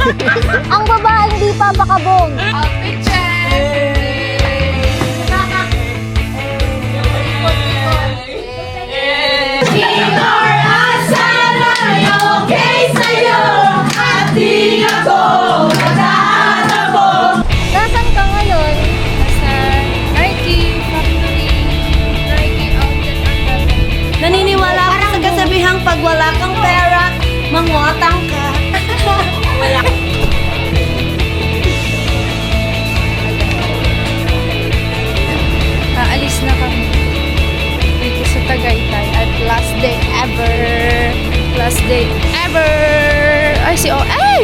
Ang babaeng di papakabong. Outfit check! Nasaan ka ngayon? Nasa Nike Factory, Nike Outlet Academy. Naniniwala ako sa kasabihang pag wala kang pera, mangwatang ka. Wala. Aalis na kami dito sa Tagaytay at last day ever. Last day ever! Ay, si O.A.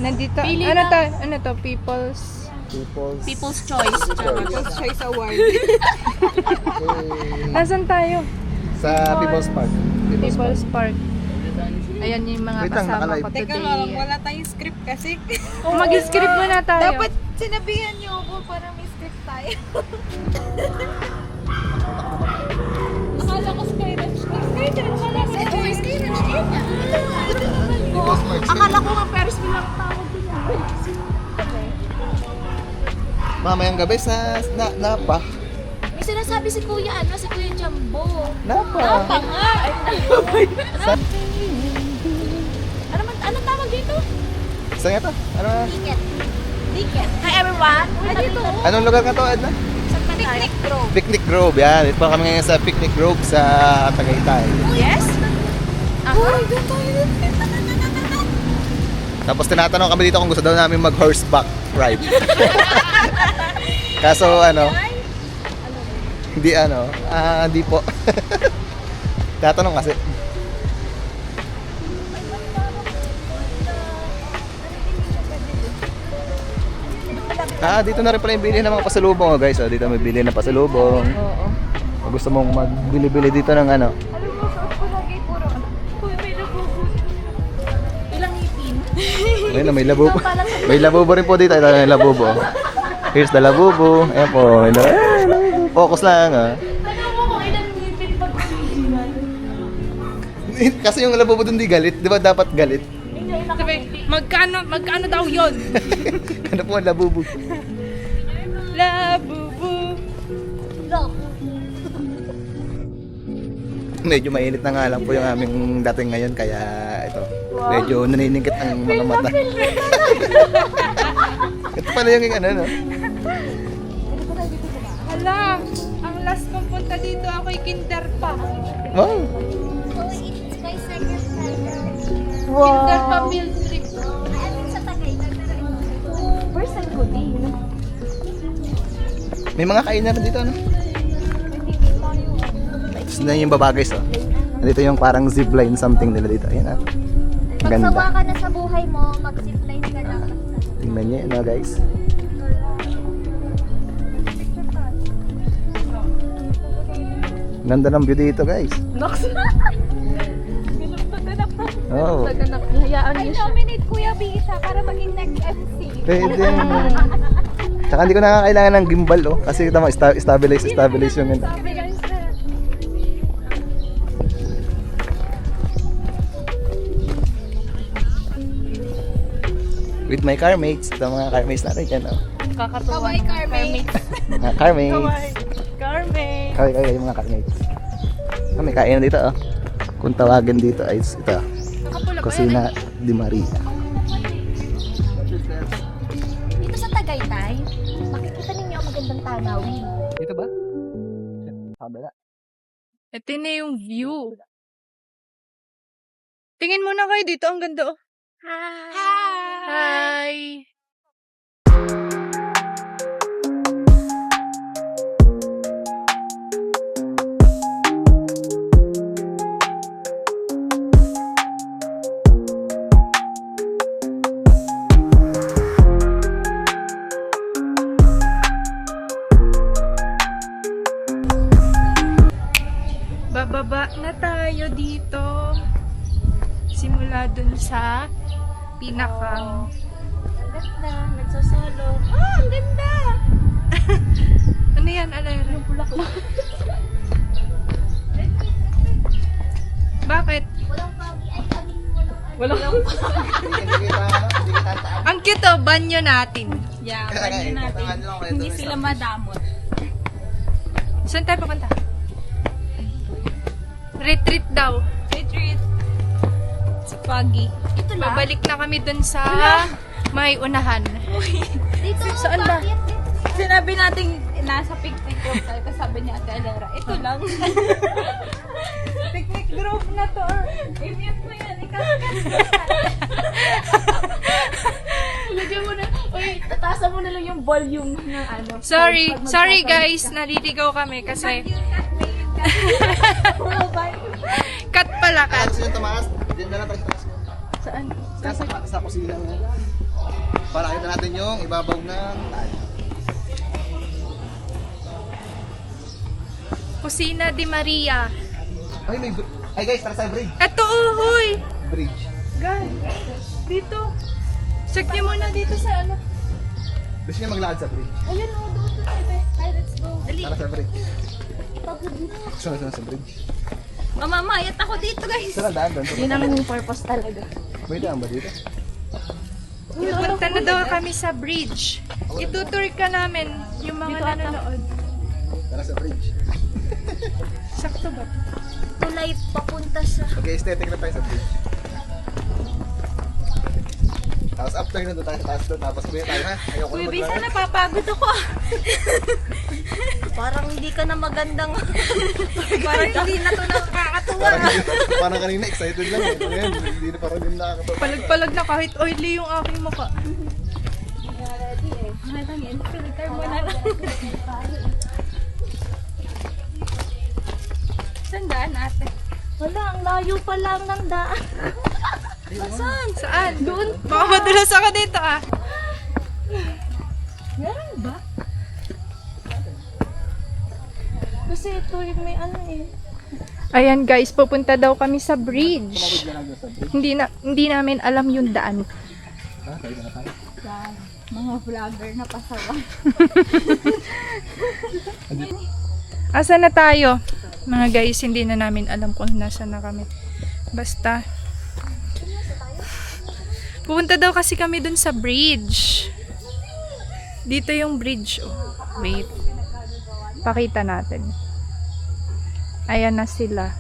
Nandito, ano to? People's Choice. Choice Award. Nasaan tayo? Sa People's Park. People's Park. Ayan yung mga Wait lang, kasama nakalive. ko Teka today. lang, wala tayong script kasi. Oh, mag-script muna tayo. Dapat sinabihan niyo ako para may script tayo. Akala ko Skyranch na. Skyranch yun niya. Akala ko nga Paris bilang tawag din yan. Mamayang gabi sa Napa. May sinasabi si Kuya, si Kuya Jumbo. Napa. nga! Ano tawag dito? Saan nga to? Ano? Ticket. Hi everyone! Dito. Anong lugar nga to, Edna? Picnic Grove. Picnic Grove, yan. Ito kami ngayon sa Picnic Grove sa Tagaytay. Yes? Uy, doon tayo. Tapos tinatanong kami dito kung gusto daw namin mag-horseback ride. Kaso hindi po. Tatanong kasi. Dito na rin pala yung bili ng mga pasalubong, guys. Dito may bili ng pasalubong. Oo. Kung gusto mong magbili-bili dito ng Alam mo, suot ko lagi puro. Kuya, may nabubuti. Ilang ipin? Ayun, may labubo. May labubo rin po dito. Ito yung labubo. Here's the labubo. Ayan po. Focus lang, Alam mo kung ilang ipin pag Kasi yung labubo dun di galit. Di ba dapat galit? sabi, magkano daw yun? Ano po ang labubo? Labubu. Medyo mainit na nga lang po yung aming dating ngayon. Kaya ito. Medyo naniningkit ang mga mata. Ito pala yung no? Hala, ang last kong punta dito ako'y kinder pa. Wow. It's my second time. Kinder pa field trip. Sa Tagaytay. First time ko din. May mga kainan dito, ano? Tapos na yung baba, guys, oh. Nandito yung parang zipline something nila dito. Ayan, Pag sawa Ganda. ka na sa buhay mo, mag-zipline ka na. Tingnan niyo, guys. Ganda ng view dito, guys. Oh. Hayaan I niyo siya. nominate Kuya Bisa para maging next MC. Pwede. Tsaka hindi ko na kailangan ng gimbal, oh. Kasi tama, stabilize yung ganito. With my car mates. Ito mga car mates natin yan, oh. Kakatuwa Kawai ng Carmates. Mga car mates. Carmen. Kaya mga car mates. May kainan dito, oh. Kung tawagin dito ay ito. Kusina di Maria. Dito sa Tagaytay, makikita ninyo ang magandang tanawin. Dito ba? Kabila. Ito na yung view. Tingin muna kayo dito, ang ganda oh. Hi! mula dun sa pinakang... Ang ganda, nagsosolo. Oh, ang ganda! Ano yan, Alera? Yung bulaklak. Bakit? Walang pagi. Ay, kami walang Ang cute oh, banyo natin. Yeah, banyo natin. Hindi sila madamot. Saan tayo papunta? Retreat daw. Retreat. Sa Pagi. Ito lang. Babalik na kami dun sa may unahan. Dito, Saan ba? bakit? Sinabi natin nasa picnic group tayo. Tapos sabi niya Ate Alera, ito lang. Picnic group na to. I-mute mo yan. Lagyan mo na. Uy, tatasan mo na lang yung volume ng ano. Sorry, Pag sorry magkakaroon guys, naliligaw kami kasi Oh, bye. cut pala, cut. Kasi yung tumaas, dyan na lang tayo sa taas. Saan? Sa kusina mo. Para kita natin yung ibabaw ng tayo. Kusina di Maria. Ay, may ay guys, tara sa bridge. Eto oh, hoy! Bridge. Guys, dito. Check niyo muna dito sa ano. Gusto niya maglakad sa bridge. Ayun, oh, doon to tayo. Ay, let's go. Tara sa bridge. Pagod na. Gusto na sa bridge. Mamamayat ako dito, guys. Saan ang daan doon? Yun ang purpose talaga. May daan ba dito? Pupunta na daw kami sa bridge. Itutour ka namin yung mga nanonood. Tara sa bridge. Sakto ba? Tulay papunta sa... Mag-aesthetic na tayo sa bridge. Tapos after na doon tayo sa taas doon. Tapos kuya tayo ha. Ayoko na Uy, bisa maglakad. napapagod ako. Parang hindi ka na magandang... Parang hindi na to nakakatuwa. Parang kanina excited lang. Ngayon, hindi na parang yung nakakatawa. Palag-palag na kahit oily yung aking mukha. Malangin, filter mo na lang. Saan daan ate? Wala, ang layo pa lang ng daan. Saan? Saan? Doon. Baka madulas ako dito ah. Meron ba? Kasi ito yung may ano eh. Ayan guys, pupunta daw kami sa bridge. Hindi namin alam yung daan. Mga vlogger na pasawa. Asa na tayo? Mga guys, hindi na namin alam kung nasa na kami. Basta. Pupunta daw kasi kami dun sa bridge. Dito yung bridge. Oh. Wait. Pakita natin. Ayan na sila.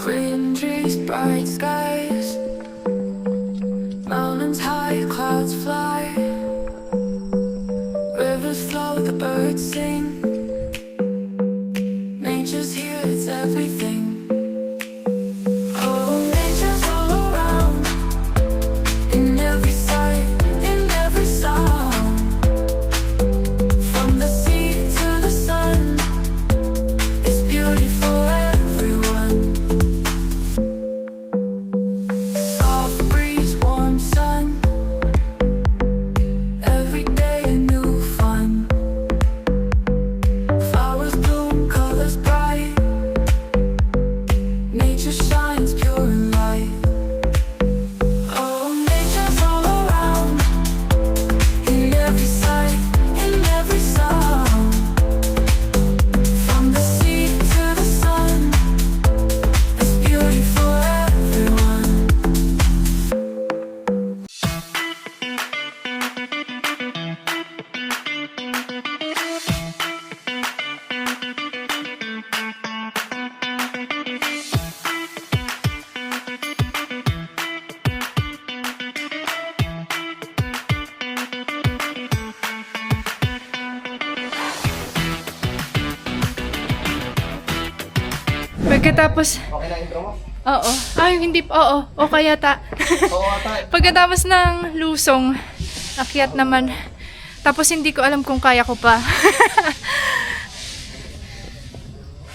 Green trees, bright skies, mountains high, clouds fly, rivers flow, the birds sing. Nature's here, it's everything. Oh, nature's all around, in every sight, in every sound. From the sea to the sun, it's beauty for everyone. Soft breeze, warm sun, every day a new fun. Flowers bloom, colors bright, nature shines pure and light. Oh, nature's all around, in every sight, in every sound. From the sea to the sun, it's beauty for everyone. Pagkatapos, Okay na intro mo? oo. Ay, hindi, oo. O kaya Oo ata. Pagkatapos ng lusong, akyat naman. Tapos hindi ko alam kung kaya ko pa.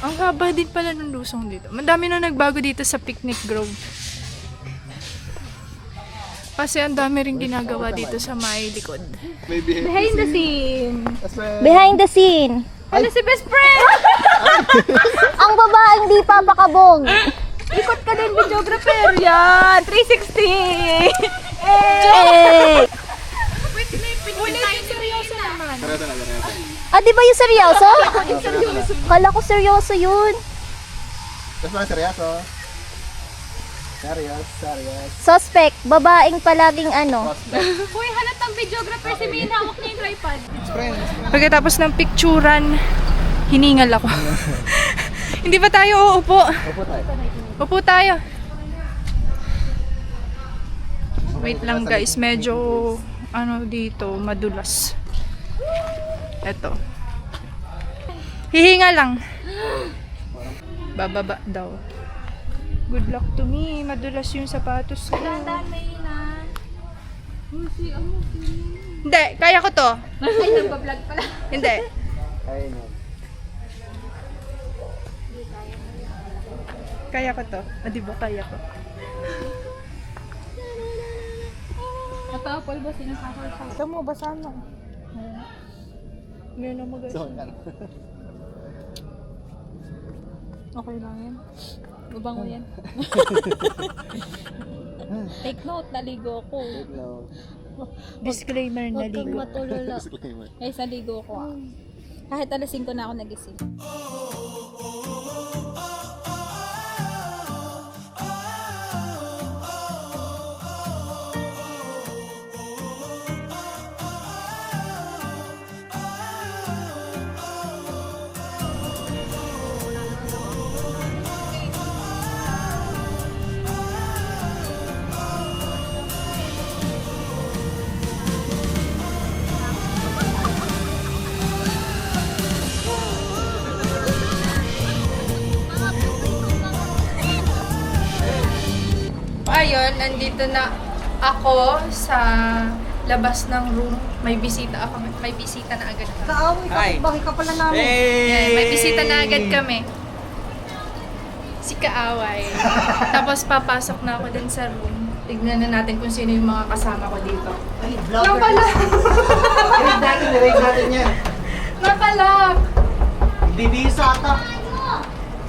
Ang haba din pala ng lusong dito. Madami na nagbago dito sa Picnic Grove. Kasi ang dami rin ginagawa dito sa may likod. Behind the scene. Behind the scene. Ano si best friend? Ang babaeng di papakabog. Ikot ka din, videographer. Yan, 360. Eh! Ulit, seryoso naman. Ah, di ba yung seryoso? Kala ko seryoso yun. Tapos mga seryoso. Serious. Suspect, babaeng palaging ano. Uy, halatang videographer si Min. Hawak niya yung tripod. Pagkatapos ng picturean, hiningal ako. Hindi ba tayo uupo? Upo tayo. Wait lang guys, medyo ano dito, madulas. Eto. Hihinga lang. Bababa daw. Good luck to me. Madulas yung sapatos ko. Hindi, kaya ko to. Ay, nagpa-vlog pala. Hindi. Kaya ko to. Ah, di ba kaya ko? Natapol ba sinasakal sa Ito mo, basa mo. Ngayon na mag Okay lang yan. Mabango yan. Take note, naligo ako. Disclaimer na Huwag kang ligo. matulala. Guys, naligo ako. Kahit alas 5 na ako nagising. Ayun, nandito na ako sa labas ng room. May bisita ako. May bisita na agad kami. Kaaway ka, bakit ka pala namin? Yan, may bisita na agad kami. Si Kaaway. Tapos papasok na ako din sa room. Tignan na natin kung sino yung mga kasama ko dito. Napalak! natin yan. Napalak! Bibisa ka.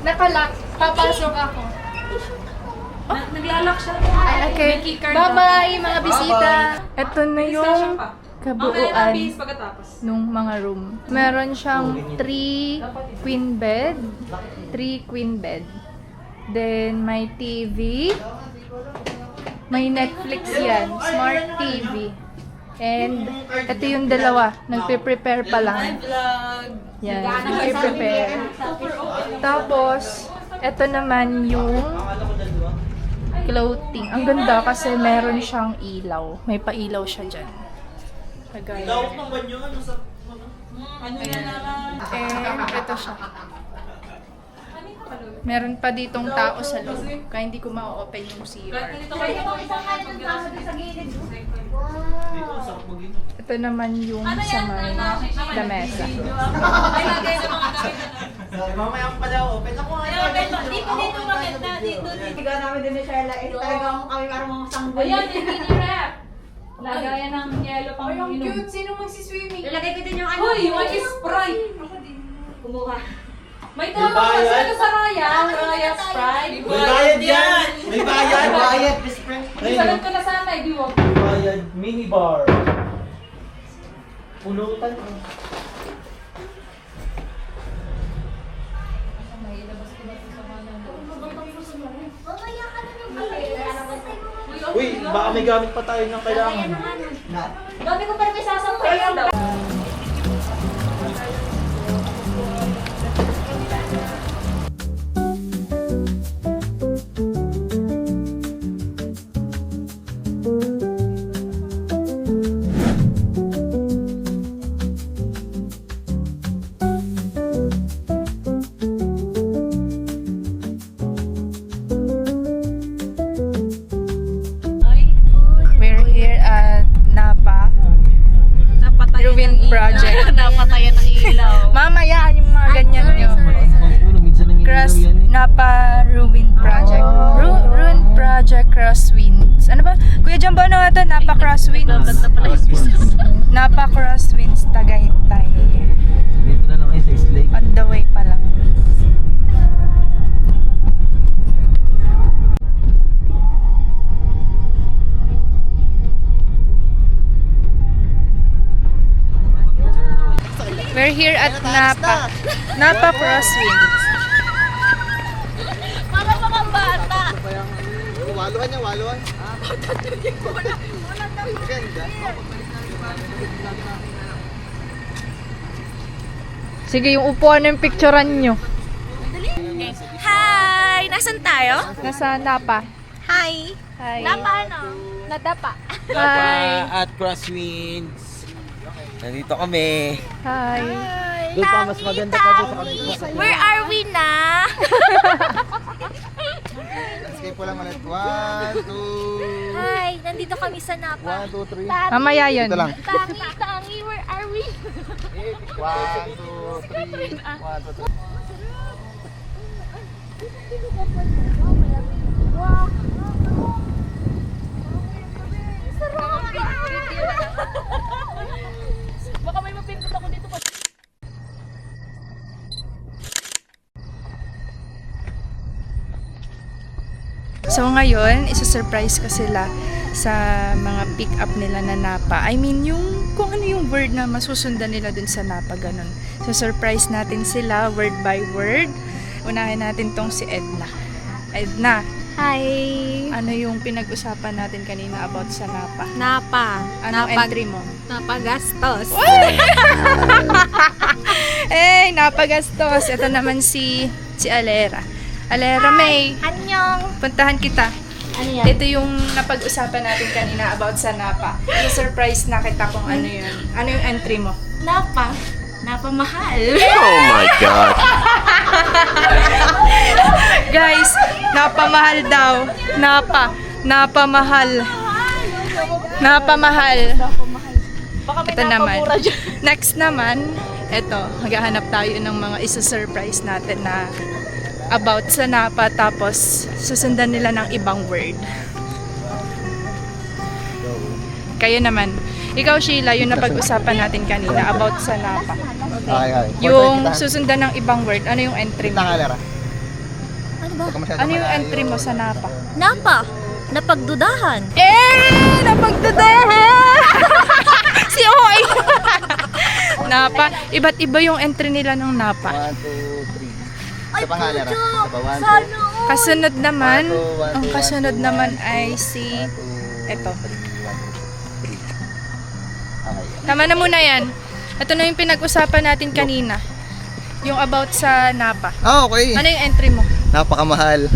Nakalak. Papasok ako. Naglalak siya. Okay. Bye-bye mga bisita. Ito na yung kabuuan nung mga room. Meron siyang 3 queen bed. 3 queen bed. Then may TV. May Netflix yan. Smart TV. And ito yung dalawa. Nagpe-prepare pa lang. Yan. Nagpe-prepare. Tapos, ito naman yung clothing. Ang ganda kasi meron siyang ilaw. May pailaw siya dyan. Kagaya. And ito siya. Meron pa ditong tao sa loob. Kaya hindi ko ma-open yung CR. Ito naman yung sa may lamesa. Mamaya ko pala open ako Dito maganda. Dito. Tiga namin din ni Sherla. Eh, talagang kami parang mga sanggol. Ayan, yung mini rep. Lagayan ng yellow pang inom. Sino magsiswimming? Ilagay ko din yung ano. Hoy, yung Sprite. Kumuha. May tama kasi sa Raya. Raya Sprite. May bayad yan! May bayad! Bayad, best friend. Isalan ko na sana, di wag. Bayad, minibar. Pulutan. Uy, baka may gamit pa tayo ng kailangan. Dami ko parang may sasampay. We're here at Napa. Ruin Project Crosswinds. Ano ba? Kuya Jumbo, ano ito? Napa Crosswinds. Napa Crosswinds, Tagaytay. Dito na lang kayo sa Islay. On the way pa lang. We're here at Napa. Napa Crosswinds. Mga bata. Waluhan niya, waluhan. Sige, yung upuan ng picturean nyo. Hi! Nasaan tayo? Nasa Napa. Hi! Hi. Paano? Nadapa. Hi. At Crosswinds. Nandito kami. Hi. Doon pa mas maganda pa doon sa kanila. Where are we na? Escape po lang ulit. 1, 2, Hi! Nandito kami sa Napa. 1, 2, 3. Mamaya yun. Ito lang. Tangi, where are we? 1, 2, 3. 1, 2, 3. Baka may mapindot ako dito. So ngayon, isa-surprise ko sila sa mga pick up nila na Napa. I mean, yung kung ano yung word na masusundan nila dun sa Napa, ganun. So surprise natin sila word by word. Unahin natin tong si Edna. Edna, Hi! ano yung pinag-usapan natin kanina about sa Napa? Napa. Anong entry mo? Napagastos. Eh, napagastos. Ito naman si Alera. Alera, May, Anyong! puntahan kita. Ano yan? Ito yung napag-usapan natin kanina about sa Napa. Surprise na kita kung ano yun. Ano yung entry mo? Napa. Napa mahal. Oh my God. Guys, napamahal daw. Napamahal. Napamahal. Ito naman. Next naman, ito, maghahanap tayo ng mga isa-surprise natin na about sa Napa, tapos susundan nila ng ibang word. Kayo naman. Ikaw, Sheila, yung napag-usapan natin kanina about sa Napa. Okay. Yung susundan ng ibang word, ano yung entry mo? Tangalera. Ano ba? Ano yung entry mo sa Napa? Napa. Napagdudahan. Eh! Napagdadahan! Si Oy! Napa. Iba't iba yung entry nila ng Napa. 1, 2, 3. Sa pangalera. Isa pa, 1, 2, Kasunod naman, One, two, ang one, kasunod two, naman one, ay si... 1, 2, Eto. 3. 1, 2, 3. Okay. Tama na muna yan. Ito na yung pinag-usapan natin kanina. Yung about sa Napa. Ah, okay. Ano yung entry mo? Napakamahal.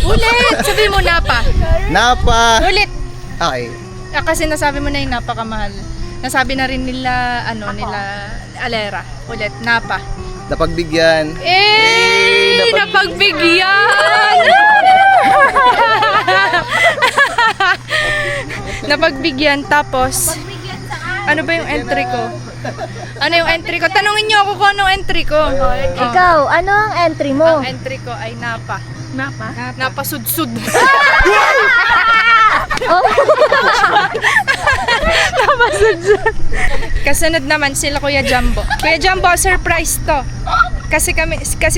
Ulit! Sabi mo Napa. Napa. Ulit! Okay. Ah, kasi nasabi mo na yung napakamahal. Nasabi na rin nila, nila Alera. Ulit, Napa. Napagbigyan. Eh! Napagbigyan! Napagbigyan, tapos ano ba yung entry ko? Ano yung entry ko? Tanungin niyo ako kung anong entry ko. Ikaw, ano ang entry mo? Ang entry ko ay Napa. Napa? Napasudsud. Oh. Napasudsud. Kasunod naman sila Kuya Jumbo. Kuya Jumbo, surprise to. Kasi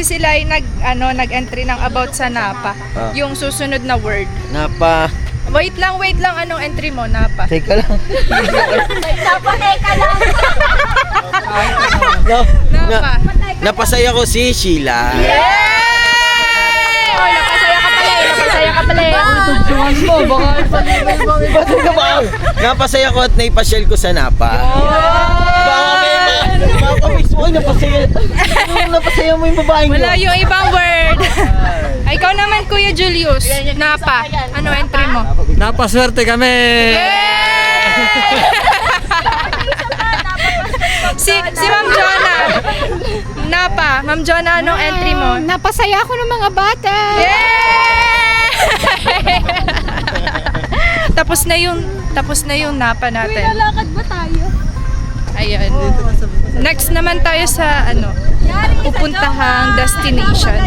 sila ay nag-entry ng about sa Napa. Yung susunod na word. Napa. Wait lang, anong entry mo, Napa? Teka lang. Napateka lang. Napa. Napasaya ko si Sheila. Oh, napasaya ka pala eh. Napasaya ko at naipasyal ko sa Napa. Baka may mapamiss mo. Napasaya mo yung babaeng Wala yung ibang word. Ay, ikaw naman, Kuya Julius. Napa. Ano entry mo? Napaswerte kami. Si Ma'am Jonah. Napa. Ma'am Jonah, anong entry mo? Napasaya ako ng mga bata. Tapos na yung Napa natin. Lalakad ba tayo? Ayan. Next naman tayo sa pupuntahang destination.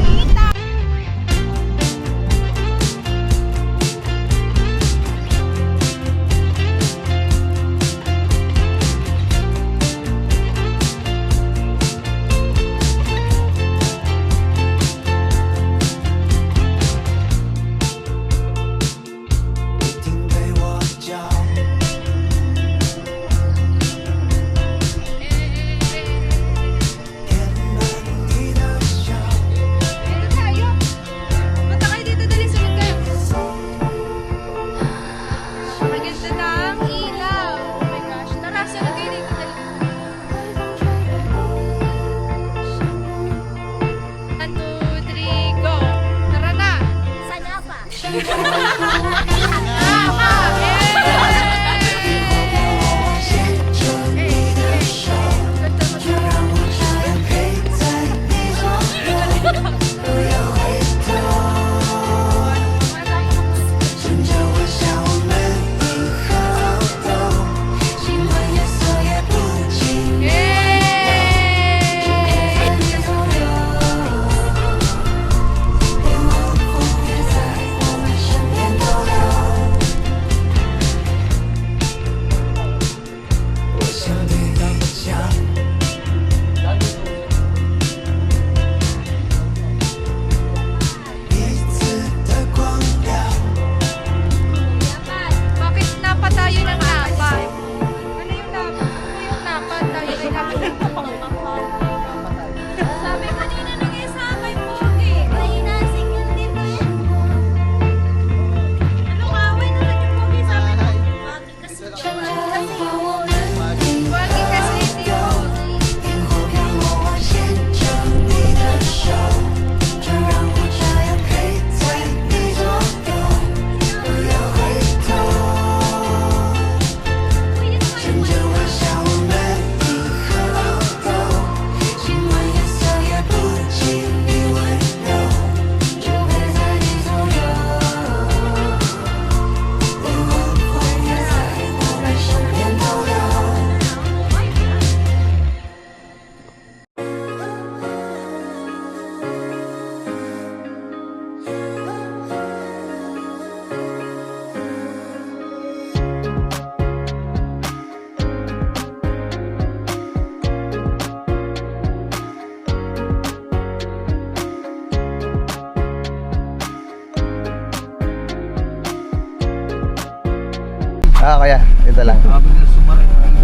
Kaya, ito lang.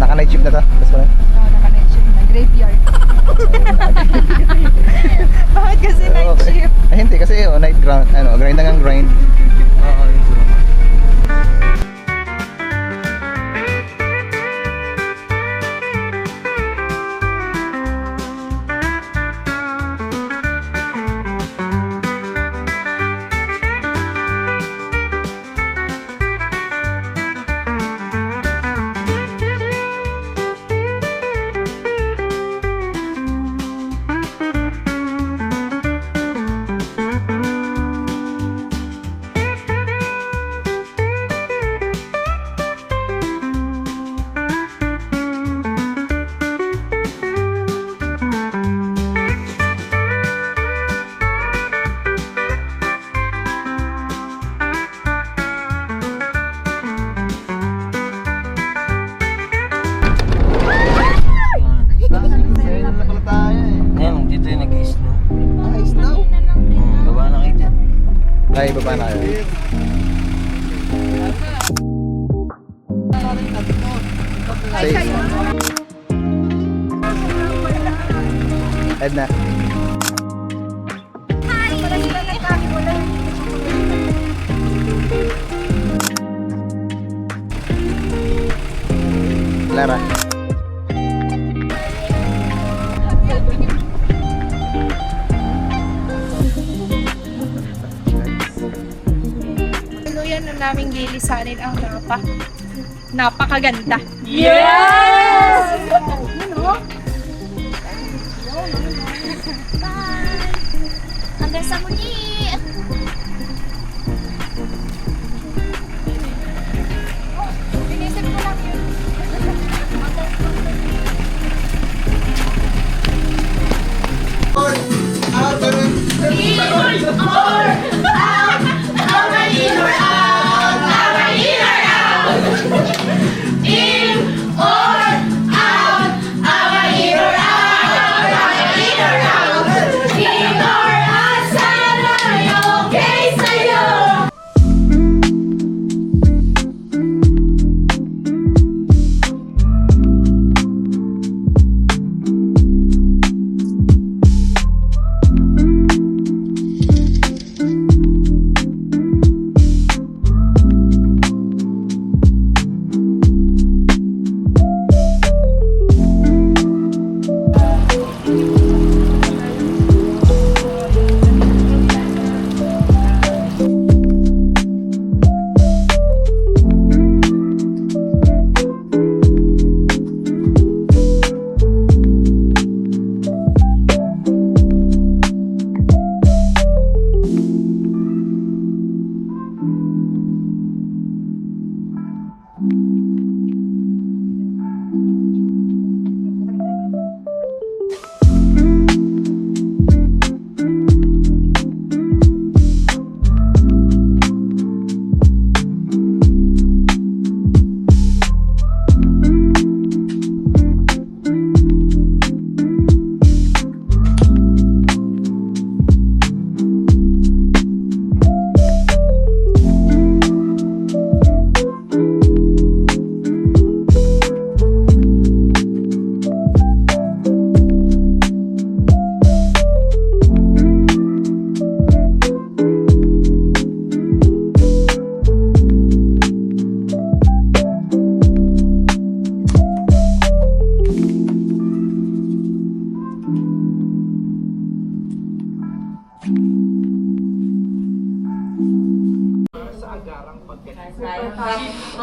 Naka-night shift na to. Tapos pa Naka-night shift na. Graveyard. Bakit kasi night shift? Ay, hindi kasi night grind, grind hanggang grind. Oo, yun sila. Ayan, dito yung nag-i-snow. Snow? Baba na kayo dyan. Ay, baba na kayo. Edna. Lara. Tuluyan na naming lilisanin ang Napa. Napakaganda. Hanggang sa muli! Inisip ko lang yun.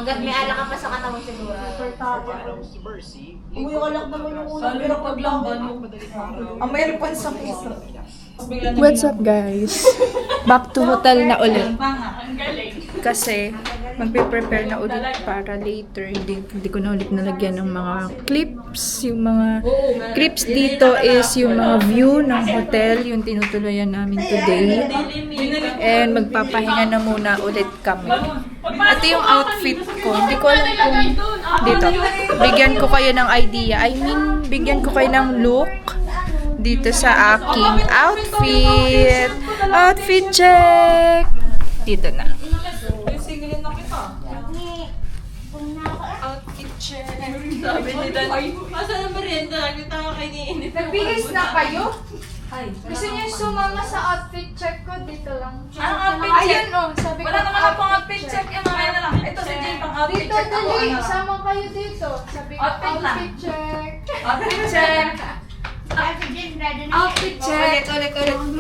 Hanggat may alak ka pa sa katawan siguro. What's up guys? Back to hotel na ulit. Kasi magpe-prepare na ulit para later. Hindi ko na ulit nalagyan ng mga clips. Yung mga clips dito is yung mga view ng hotel, yung tinutuluyan namin today. And magpapahinga na muna ulit kami. Ito yung outfit ko. Hindi ko alam kung dito. Bigyan ko kayo ng idea. I mean, bigyan ko kayo ng look dito sa aking outfit. Outfit check! Dito na. Outfit check. Sabi ni Dan, asa na merienda? Nakita ka kayo niinit. Nagbihis na kayo? Gusto niyo sumama sa outfit check ko? Dito lang. Anong outfit check? Ayun oh, sabi ko. Wala naman akong outfit check. Yung mamaya na lang. Ito si Jane pang outfit Dito, check. Ako, dali. ano lang. Sama kayo dito. Sabi ko, Outfit lang. outfit check. Outfit check. Outfit check. Ulit.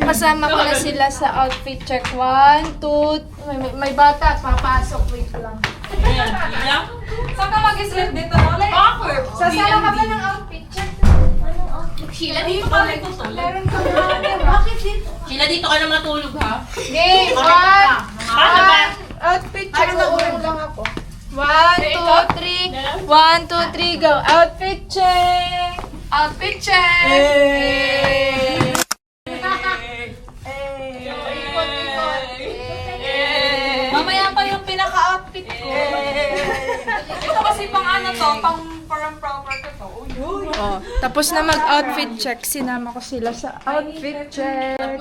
Kasama ko na sila sa outfit check. 1, 2, may bata. Papasok. Wait lang. Ayan. Saan ka mag-sleep dito? Awkward. Sasama ka ba ng outfit check? Sheila, dito ka lang tutulog. Meron ka ba? Sheila, dito ka na matulog ha? Game! Paano ba? Outfit check. Uurong lang ako. 1, 2, 3. 1, 2, 3, go. Outfit check! Outfit check! Mamaya pa yung pinaka-outfit ko. Ito kasi pang ano to, pang parang proper ko to. Oh, tapos na mag-outfit check, sinama ko sila sa outfit check.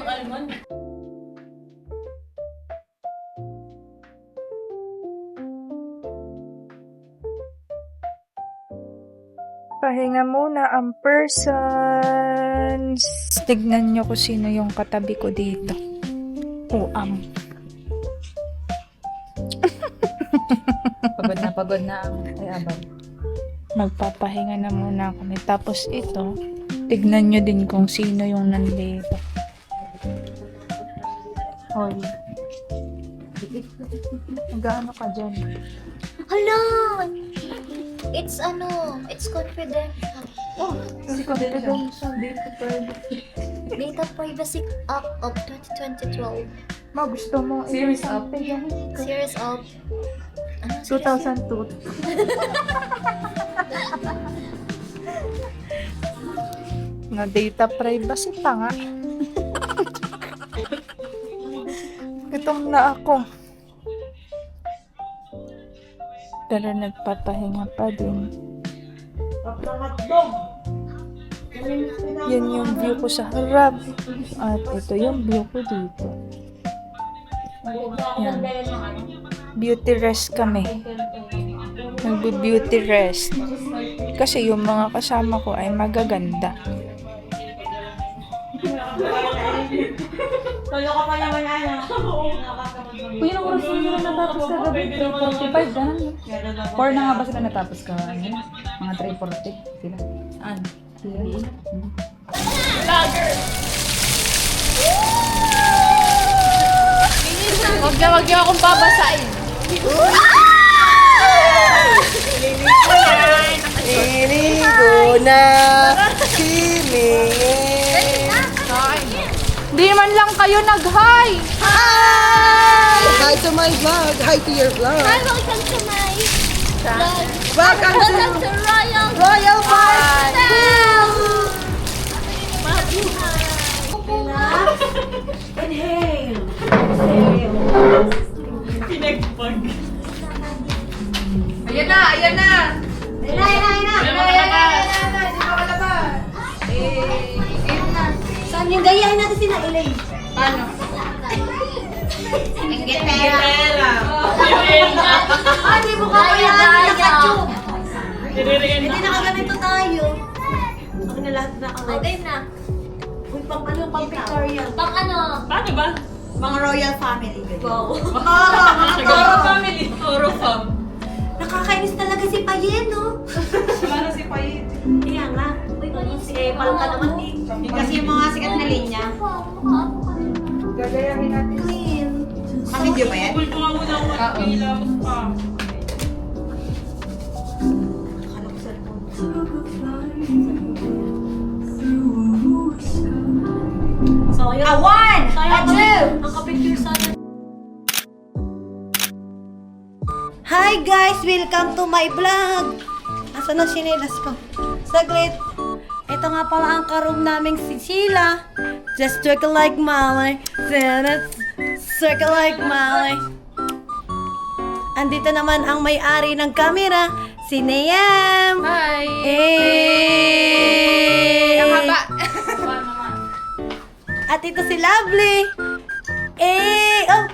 Pahinga muna ang persons. Tignan nyo kung sino yung katabi ko dito. Pagod na ang ayabang. Magpapahinga na muna kami. Tapos ito, tignan nyo din kung sino yung nandito. Hoy. Mag-ano ka dyan? Hala! It's confidential. Kasi confidential dito pwede. Data Privacy Act of 2012. Ma, gusto mo Series up. Series of... Ano? 2002. Na data privacy pa nga. Gutom na ako. Pero nagpapahinga pa din. Yan yung view ko sa harap. At ito yung view ko dito. Yan. Beauty rest kami. Nagbe-beauty rest. Kasi yung mga kasama ko ay magaganda. Kuya, nung oras na natapos ka gabi? 3:45, ganun. 4 na nga ba sila natapos ka? Ano? Mga 3:40 sila. Ano? Wag niyo akong babasain. Inigo na kilingin. Di man lang kayo nag-hi! Hi to my vlog. Hi to your vlog. Hi, welcome to my vlog. Welcome to Welcome to Royal Royal Park. Hotel! Inhale. Ayan na! Ayan na! Saan yung gayahin natin sila, Elaine? Paano? Inggetera. Di mo ka kaya naka-tube. Hindi nakaganito tayo. Ako na lahat naka-live. Okay na. Uy, pang ano, pang pictorial. Pang ano? Paano ba? Mga royal family. Go. Toro family. Toro fam. Nakakainis talaga si Payen, no? Ano si Payet? Kaya nga. Uy, si Epal ka naman eh. Kasi yung mga sikat na linya. Gagayahin natin. Queen. Video ba yan? Bulto nga muna ako at bilang pa. So, yun. A one! A two! Ang kapicture sana. Hi guys! Welcome to my vlog! Asan na sinelas ko? Saglit. Ito nga pala ang karoom naming si Sheila. Just circle like Molly. Circle like Molly. Andito naman ang may-ari ng camera, si Nayam. Hi! Eh! Ang haba! At ito si Lovely. Eh! Oh!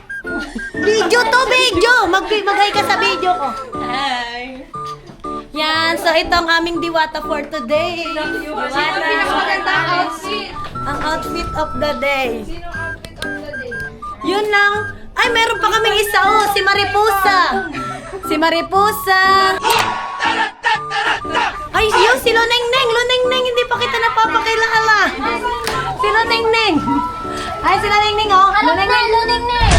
Video to, video! Mag-hi ka sa video ko. Hi! Yan, so ito ang aming diwata for today. Pinakamagandang outfit! Ang outfit of the day. Sino outfit of the day? Yun lang. Ay, meron pa kaming isa, oh, si Mariposa. Si Mariposa. Ay, yun, si Lunengneng. Lunengneng, hindi pa kita napapakilala. Si Lunengneng. Ay, si Lunengneng, oh. Lunengneng. Lunengneng!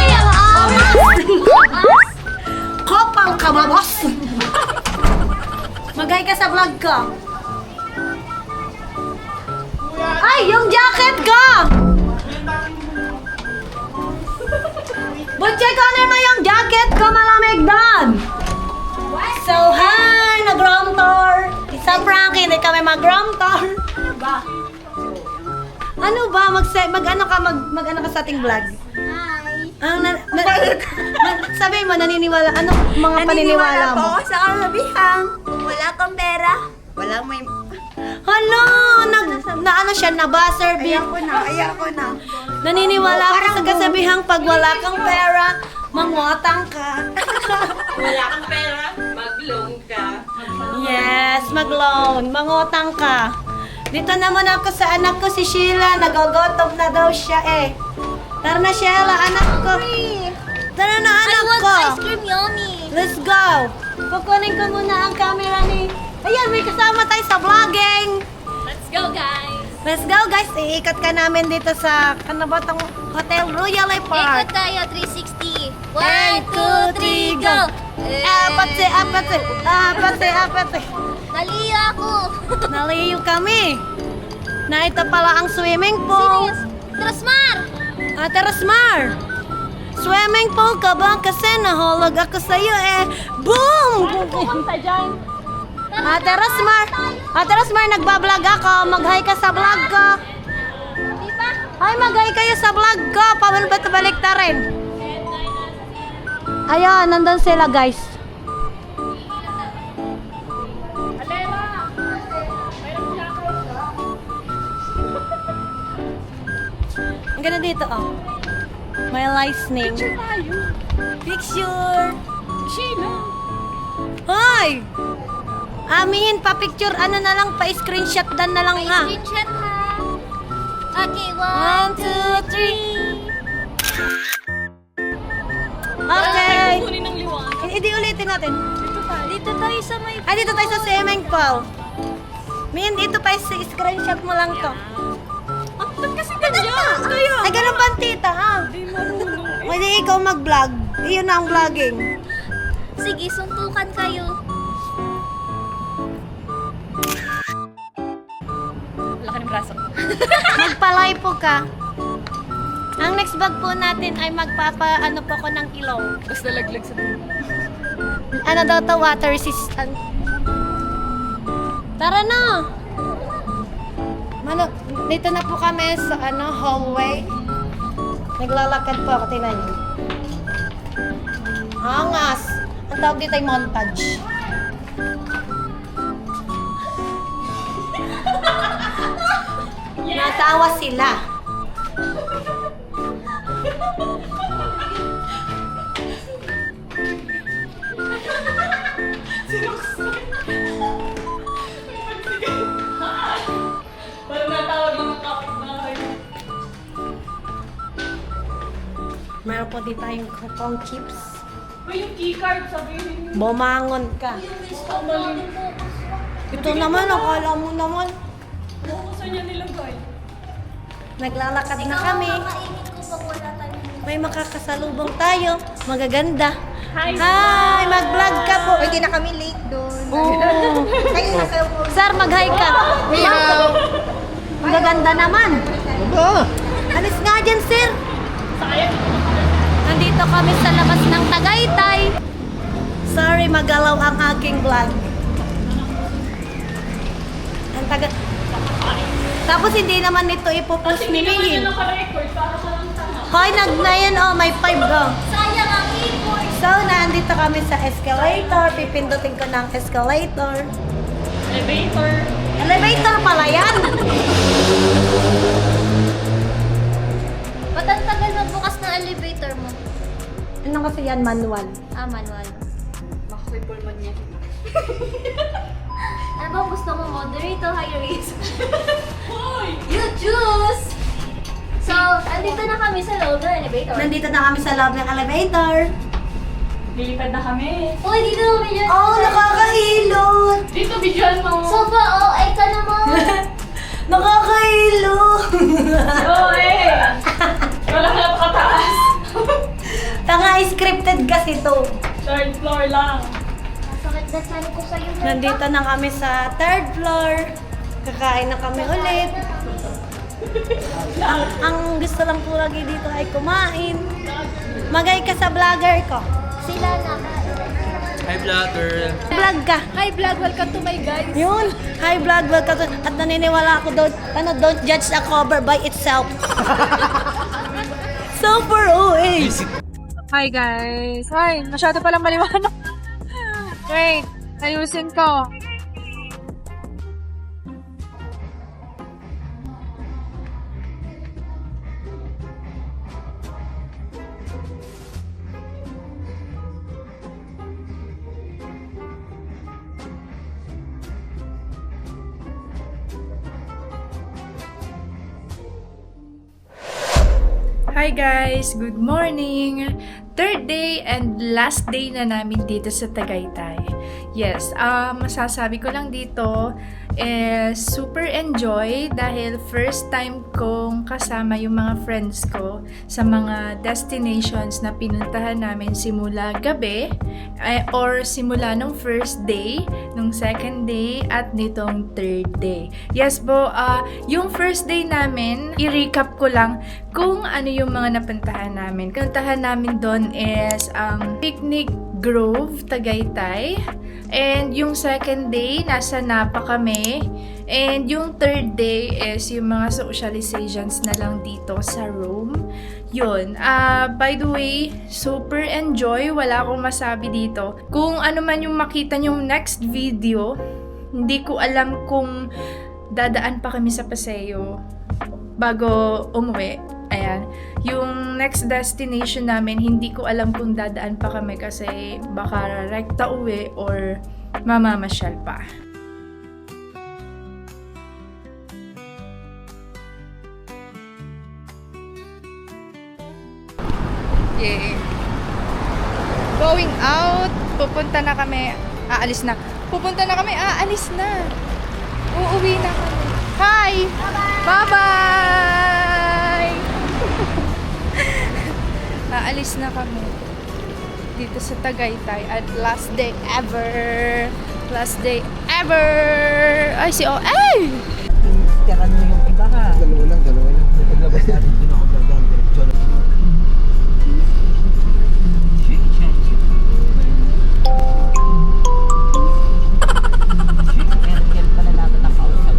Ang angas. Kopal ka, babos. Magay ka sa vlog ko. Ay, yung jacket ka! Butche ka na yung jacket ko, malamig doon! So, hi! Nag-room tour! Isang Frankie, hindi kami mag-room tour. Ano ba? Mag-ano ka sa ating vlog? Sabi mo, naniniwala. Ano mga paniniwala mo? Naniniwala po sa karabihang. Kung wala kang pera, walang may... Hala! Na ano siya, na-buzzer beat. Ayoko na. Naniniwala ako sa kasabihang pag wala kang pera, mangutang ka. Wala kang pera, mag-loan ka. Yes, mag-loan. Mangutang ka. Dito naman ako sa anak ko si Sheila. Nagogotob na daw siya eh. Tara na Sheila, anak ko. Tara na anak ko. cream yummy. Let's go. Kukunin ko muna ang camera ni... Ayan, may kasama tayo sa vlogging. Let's go, guys. Let's go guys. Iikot ka namin dito sa kanabatang Hotel Royal Park. Ikot tayo, 360. 1, 2, 3, go! Apate. Naliyo ako. Naliyo kami. Na ito pala ang swimming pool. Trasmar! Ate Rosmar. Swimming pool ka ba? Kasi nahulog ako sa'yo eh. Boom! Pumunta dyan. Ate Rosmar, nagbablog ako. Mag-hi ka sa vlog ko. Di ba? Ay, mag-hi kayo sa vlog ko. Paano ba ito balik ta rin? Ayan, nandun sila guys. Ang ganda dito, oh. May listening. Picture. Sheila. Hoy! Amin, pa-picture, ano na lang, pa-screenshot dan na lang ha. Screenshot ha. Okay, 1, 2, 3. Okay. Kunin ng liwanag. Hindi ulitin natin. Dito tayo sa may... Ay, dito tayo sa swimming pool. Min, ito pa screenshot mo lang to. Ba't kasi ganyan? Kaya. Ay, ganun ba ang tita, ha? Pwede ikaw mag-vlog. Iyon na ang vlogging. Sige, suntukan kayo. Laki ng braso. Magpalay po ka. Ang next vlog po natin ay magpapa-ano po ko ng ilong. Basta laglag sa Ano daw to, water resistant. Tara na! Dito na po kami sa hallway. Naglalakad po ako, tingnan niyo. Angas! Ang tawag dito ay montage. Natawa sila. Parang natawag yung kapitbahay. Meron po dito tayong coupon chips. Uy, yung keycard, sabihin mo. Bumangon ka. Ito naman, akala mo naman. Saan niya nilagay? Naglalakad na kami. Kainin ko pag wala tayong... May makakasalubong tayo. Magaganda. Hi! Mag-vlog ka po. lagi na kami late doon. Sir, mag-hi ka. Ang gaganda naman. Alis nga dyan, sir. Nandito kami sa labas ng Tagaytay. Sorry, magalaw ang aking vlog. Ang taga... Tapos hindi naman ito ipopost ni Mihin. Naka-record para sa lang tama. Hoy, nag-9 oh, may 5 oh. Sayang ang keyboard. So, nandito kami sa escalator. Pipindutin ko ng escalator. Elevator. Elevator pala yan. Ba't ang tagal magbukas ng elevator mo? Ano kasi yan, manual? Manual. Baka may pulmon niya. Ano ba gusto mo, moderator, high risk? Hoy! You choose! So, andito na kami sa loob ng elevator. Nandito na kami sa loob ng elevator. Lilipad na kami. Uy, dito na kami dyan. Oh, nakakahilot. Dito, videoan mo. Sofa, OA ka naman. Nakakahilot. Yo, wala ka napakataas. Tanga, scripted kasi to. 3rd floor lang. Masakit na saan ko sa'yo. Nandito na kami sa 3rd floor. Kakain na kami ulit. Ang gusto lang po lagi dito ay kumain. Magay ka sa vlogger ko. Sila na. Hi, vlogger. Vlog ka. Hi vlog, welcome to my guys. Yun. Hi vlog, welcome to... At naniniwala ako doon, don't judge a cover by itself. Super OA. Hi guys! Hi! Masyado palang maliwanag. Wait! Ayusin ko. Hi guys! Good morning! Third day and last day na namin dito sa Tagaytay. Yes, masasabi ko lang dito super enjoy dahil first time kong kasama yung mga friends ko sa mga destinations na pinuntahan namin simula gabi or simula nung first day, nung second day at nitong third day. Yes po, yung first day namin, i-recap ko lang kung ano yung mga napuntahan namin. Puntahan namin doon is Picnic Grove, Tagaytay. And yung second day, nasa Napa kami. And yung third day is yung mga socializations na lang dito sa Rome. Yun. By the way, super enjoy. Wala akong masabi dito. Kung ano man yung makita nyong next video, hindi ko alam kung dadaan pa kami sa Paseo bago umuwi. Ayan. Yung next destination namin, hindi ko alam kung dadaan pa kami kasi baka rekta uwi or mamamasyal pa. Yay! Going out, pupunta na kami, aalis na. Pupunta na kami, aalis na. Uuwi na kami. Hi! Bye-bye! Aalis na kami dito sa Tagaytay at last day ever! Last day ever! Ay, si O.A! Tiyakan mo yung iba ha. Dalawa lang. Paglabas natin, doon ako gagawin diretso lang. Meron pala natin nakausap.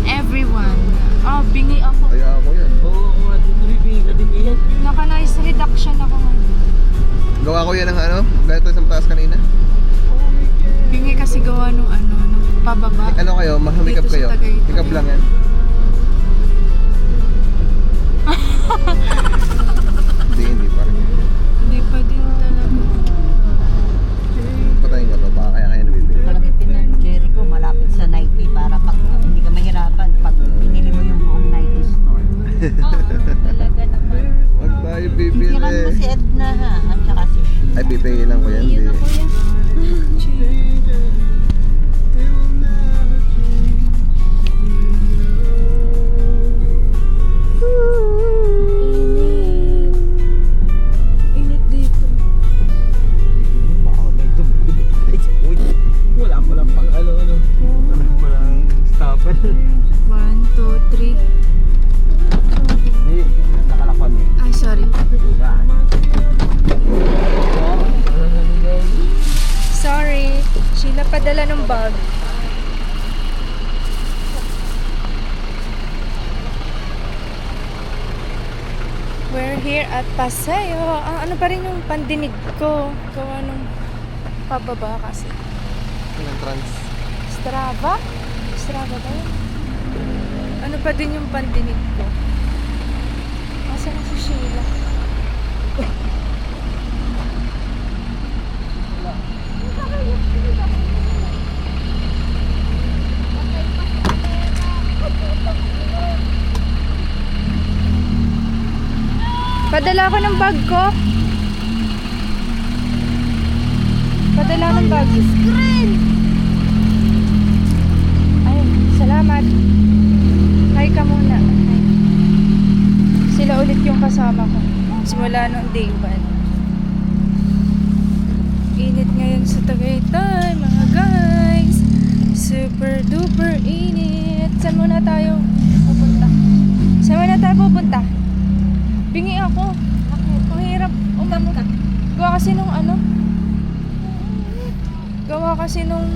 Everyone. Oh, bingi ako. Kaya ako yan. Oo, kung matutuloy ka din yan. Naka-nice reduction ako ngayon. Gawa ko yan ng ano? Gaya ito sa mataas kanina. Bingi kasi gawa nung pababa. Ano kayo? Mahamikap Dito sa kayo? Tagaytay. Hikap lang yan. Hindi pa rin. Hindi pa din talaga. Patayin ko to. Baka kaya nabibili. Malagipin ng Jericho, malapit sa Nike para pag hindi ka mahirapan pag pinili mo yung buong Nike store. Talaga naman. Huwag tayo bibili. Tikiran mo si Edna ha, at saka si Shi. Ay, pipigilan ko yan. Yun na kuya. Init dito. bag. We're here at Paseo. Ano pa rin yung pandinig ko? Gawa nung pababa kasi. Strava? Strava ba yun? Ano pa din yung pandinig ko? Asa na si Sheila? Padala ko ng bag ko. Padala ng bag. Ay, salamat. Hi ka muna. Hi. Sila ulit yung kasama ko. Simula nung day 1. Init ngayon sa Tagaytay, mga guys. Super duper init. Saan muna tayo pupunta? Saan muna tayo pupunta? Bingi ako. Bakit? Ang hirap umamot. Gawa kasi nung ano? Gawa kasi nung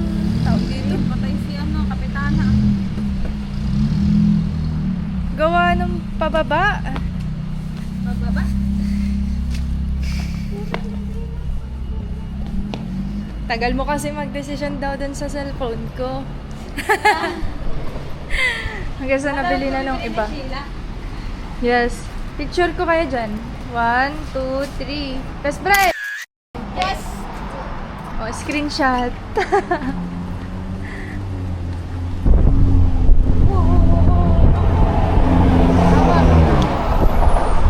tawag dito. Patay si kapitana. Gawa nung pababa. Bababa? Tagal mo kasi magdesisyon daw dun sa cellphone ko. Hanggang sa nabili na nung iba. Yes. Picture ko kayo dyan. 1, 2, 3. Best friend! Yes! Oh, screenshot.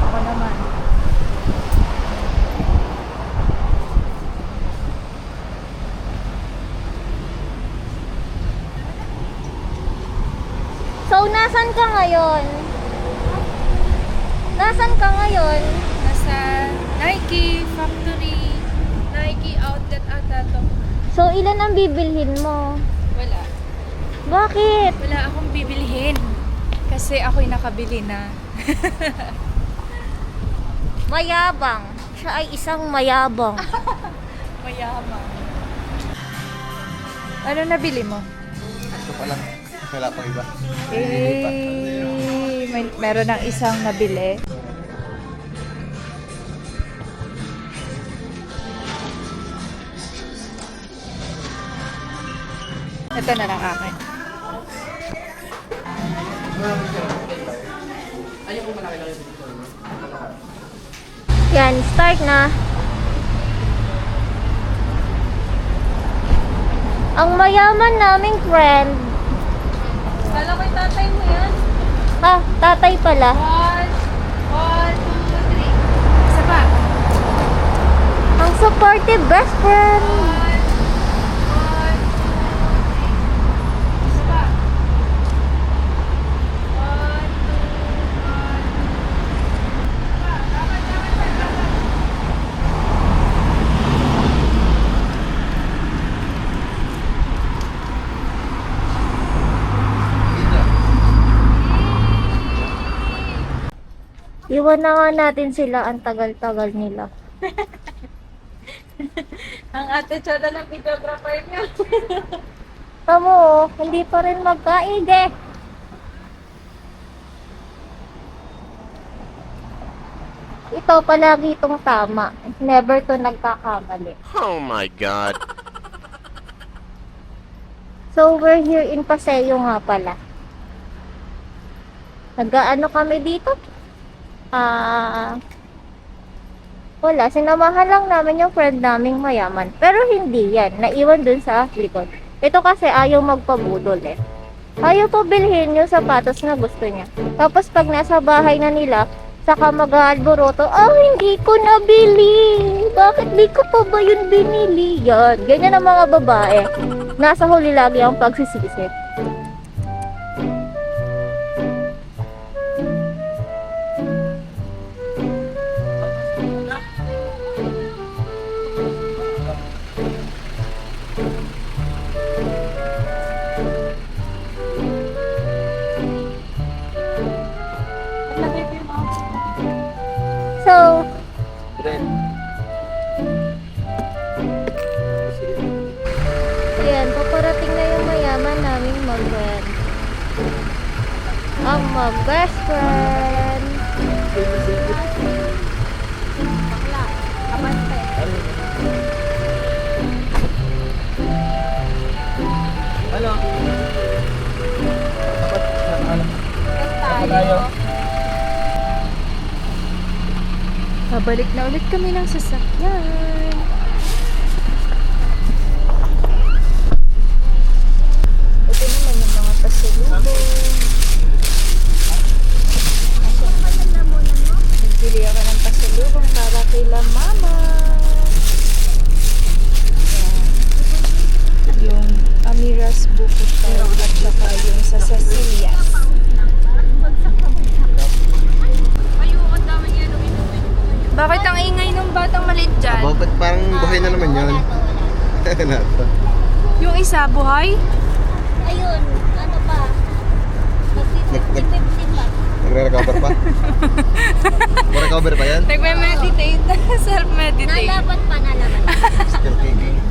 Ako naman. So, nasan ka ngayon? Nasan ka ngayon? Nasa Nike factory. Nike outlet ata to. So, ilan ang bibilhin mo? Wala. Bakit? Wala akong bibilhin. Kasi ako'y nakabili na. Mayabang. Siya ay isang mayabang. Mayamang. Ano nabili mo? Ito pa lang. Wala pang iba. Meron ng isang nabili. Ito na lang akin. Yan, start na. Ang mayaman naming friend. Kala ko yung tatay mo yan. Ha, tatay pala. 1, 2, 3. Isa pa. Ang supportive best friend. Isa pa. 1, 2, 1. Iwan na nga natin sila, ang tagal-tagal nila. Ang ate tsada ng videographer niya. Tamo, hindi pa rin magkaide. Ito palagi itong tama. Never to nagkakamali. Oh my God. So, we're here in Paseo nga pala. Nag-ano kami dito? Wala. Sinamahan lang namin yung friend naming mayaman. Pero hindi yan. Naiwan dun sa likod. Ito kasi ayaw magpabudol eh. Ayaw pa bilhin yung sapatos na gusto niya. Tapos pag nasa bahay na nila, saka mag-aalboroto, hindi ko nabili. Bakit di ko pa ba yun binili? Yan. Ganyan ang mga babae. Nasa huli lagi ang pagsisisi. So, ayan, paparating na mag-rent. Ang mag-best friend. Bakla, abante. Ano? Yes, tayo. Pabalik na ulit kami ng sasakyan. Ito naman yung mga pasalubong. Nagbili ako ng pasalubong para kila mama. Yan. Yung Amiras Buko at saka yung sa Cecilias. Bakit ang ingay ng batang maliit dyan? Bakit parang buhay na naman yun? Napa. Yung isa, buhay? Ayun, ano pa? Nag-15 ba? Nagre-recover pa? Recover pa yan? Nagme-meditate. Self-meditate. Nalaban pa, nalaban. Still kicking.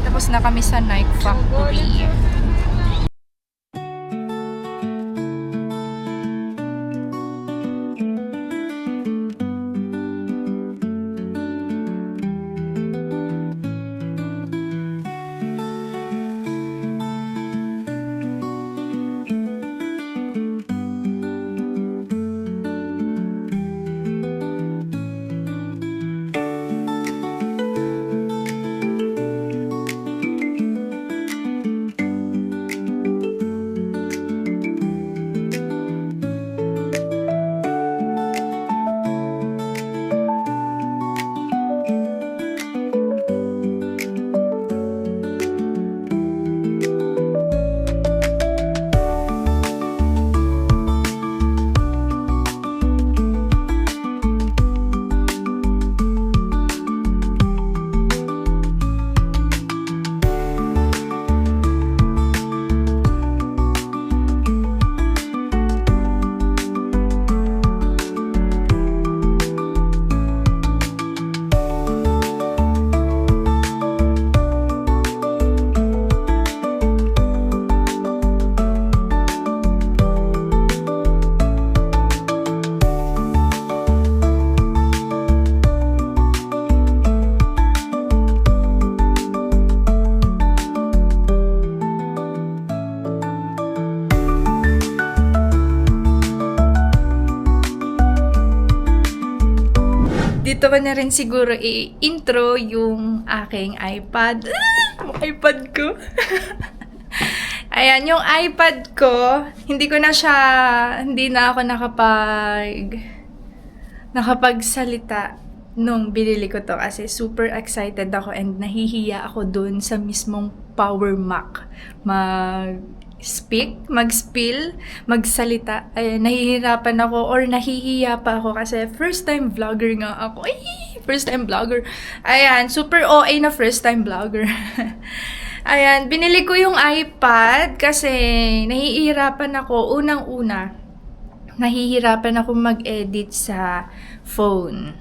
Tapos na kami sa Nike Factory. Dito ko na rin siguro i-intro yung aking iPad. iPad ko. Ayan, yung iPad ko, hindi na ako nakapagsalita nung binili ko to kasi super excited ako and nahihiya ako dun sa mismong Power Mac. Mag-spill, magsalita. Ay, nahihirapan ako or nahihiya pa ako kasi first time vlogger nga ako. Ay, first time vlogger. Ayan, super OA na first time vlogger. Ayan, binili ko yung iPad kasi nahihirapan ako. Unang-una, nahihirapan ako mag-edit sa phone.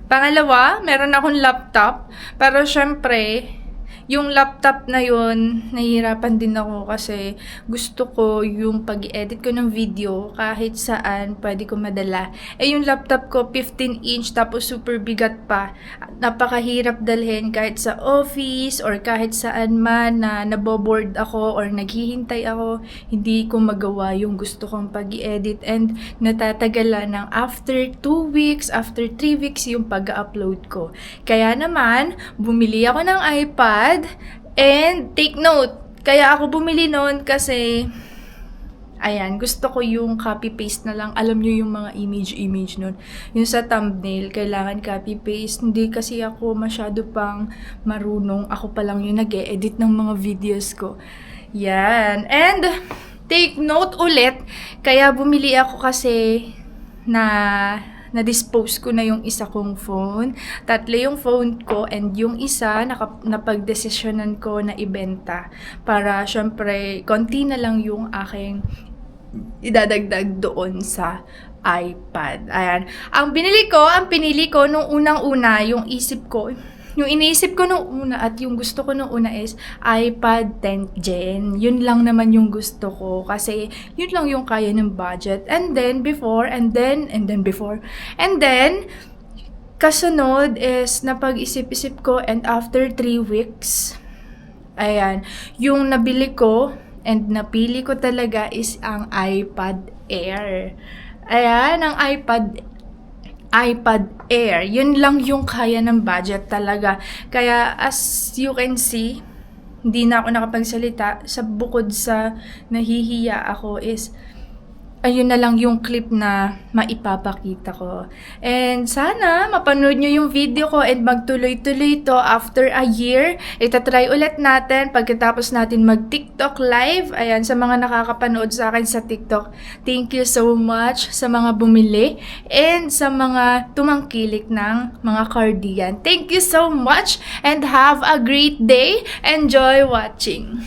Pangalawa, meron akong laptop. Pero syempre, yung laptop na yun, nahihirapan din ako kasi gusto ko yung pag-edit ko ng video kahit saan pwede ko madala. Yung laptop ko 15-inch tapos super bigat pa. Napakahirap dalhin kahit sa office or kahit saan man na naboboard ako or naghihintay ako. Hindi ko magawa yung gusto kong pag-edit and natatagalan ng after 2 weeks, after 3 weeks yung pag-upload ko. Kaya naman, bumili ako ng iPad. And take note, kaya ako bumili noon kasi ayan, gusto ko yung copy-paste na lang. Alam nyo yung mga image noon. Yung sa thumbnail, kailangan copy-paste. Hindi kasi ako masyado pang marunong. Ako pa lang yung nag-e-edit ng mga videos ko. Yan. And take note ulit, kaya bumili ako kasi na-dispose ko na yung isa kong phone. 3 yung phone ko and yung isa napagdesisyonan ko na ibenta. Para syempre, konti na lang yung aking idadagdag doon sa iPad. Ayan. Ang pinili ko nung unang-una, yung isip ko, yung iniisip ko nung una at yung gusto ko nung una is iPad 10th Gen. Yun lang naman yung gusto ko kasi yun lang yung kaya ng budget. And then kasunod is napag-isip-isip ko, and after 3 weeks, ayan, yung nabili ko and napili ko talaga is ang iPad Air. Ayan, ang iPad Air. Yun lang yung kaya ng budget talaga. Kaya as you can see, hindi na ako nakapagsalita. Sa bukod sa nahihiya ako is ayun na lang yung clip na maipapakita ko. And sana mapanood nyo yung video ko and magtuloy-tuloy to after a year. Itatry ulit natin pagkatapos natin mag-TikTok live. Ayan, sa mga nakakapanood sa akin sa TikTok, thank you so much sa mga bumili and sa mga tumangkilik ng mga cardigan. Thank you so much and have a great day. Enjoy watching.